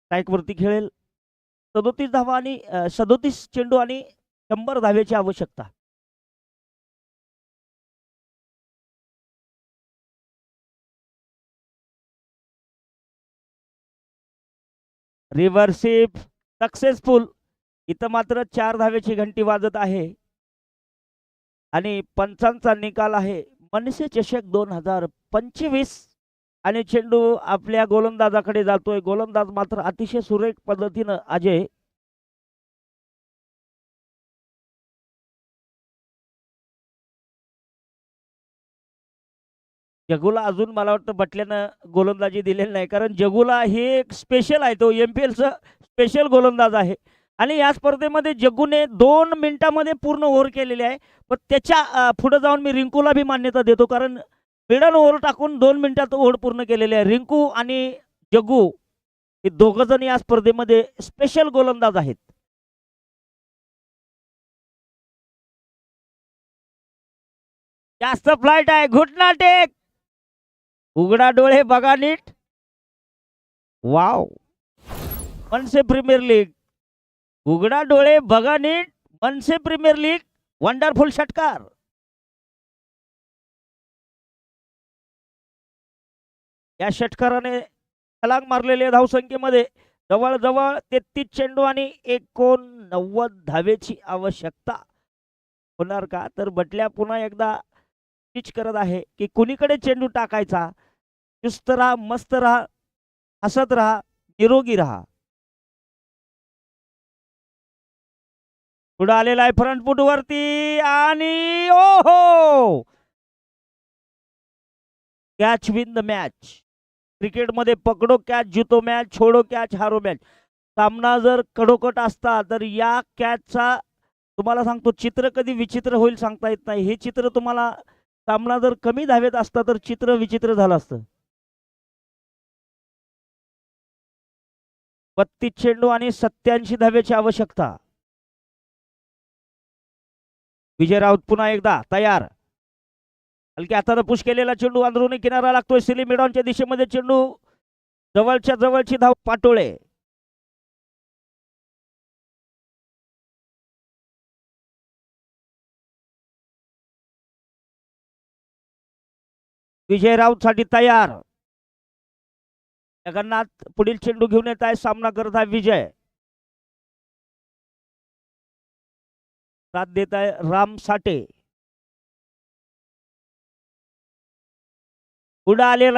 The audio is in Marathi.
स्ट्राईकवरती खेळेल. 37 धावा आणि 37 चेंडू आणि 100 धावेची आवश्यकता. रिव्हर्सिप सक्सेसफुल. इथं मात्र 4 धावेची घंटी वाजत आहे आणि पंचांचा निकाल आहे मनसे चषक 2025 आणि चेंडू आपल्या गोलंदाजाकडे जातोय. गोलंदाज मात्र अतिशय सुरेख पद्धतीनं अजय जगूला अजून मला वाटतं बटल्यानं गोलंदाजी दिलेली नाही, कारण जगूला हे एक स्पेशल आहे, तो MPLचा स्पेशल गोलंदाज आहे आणि या स्पर्धेमध्ये जगूने 2 मिनिटांमध्ये पूर्ण ओव्हर केलेली आहे. पण त्याच्या पुढे जाऊन मी रिंकूला बी मान्यता देतो, कारण मिडल ओव्हर टाकून 2 मिनिटात ओव्हर पूर्ण केलेली आहे. रिंकू आणि जगू हे दोघं जण या स्पर्धेमध्ये स्पेशल गोलंदाज आहेत. जास्त फ्लाइट आहे. घुटना टेक. उघडा डोळे बघा नीट. वाव. मनसे प्रीमियर लीग. उघडा डोळे बघा नीट. मनसे प्रीमियर लीग. वंडरफुल षटकार. या षटकाराने छलांग मारलेल्या धावसंख्येमध्ये जवळजवळ 33 चेंडू आणि 89 धावेची आवश्यकता होणार का? तर बटल्या पुन्हा एकदा पिच करत आहे की कुणीकडे चेंडू टाकायचा. चुस्त राहा, मस्त राहा, हसत राहा, निरोगी राहा. पुढे आलेला आहे फ्रंट फूट वरती आणि ओहो, कॅच विन द मॅच. क्रिकेटमध्ये पकडो कॅच जितो मॅच, छोडो कॅच हारो मॅच. सामना जर कडोकट असता तर या कॅचचा तुम्हाला सांगतो चित्र कधी विचित्र होईल सांगता येत नाही. हे चित्र तुम्हाला सामना जर कमी धावेत असता तर चित्र विचित्र झालं असतं. 32 चेंडू आणि 87 धावेची आवश्यकता. विजय राऊत पुन्हा एकदा तयार. हलक्या हाताने पुश केलेला चेंडू अंदरुनी किनारा लागतोय. सिली मिडॉनच्या दिशेमध्ये चेंडू जवळच्या जवळची धाव पाटोळे. विजय राऊत साठी तयार. जगन्नाथ पुढील चेंडू घेऊन येत आहे. सामना करत आहे विजय. साथ देत आहे राम साठे. पुढे आलेला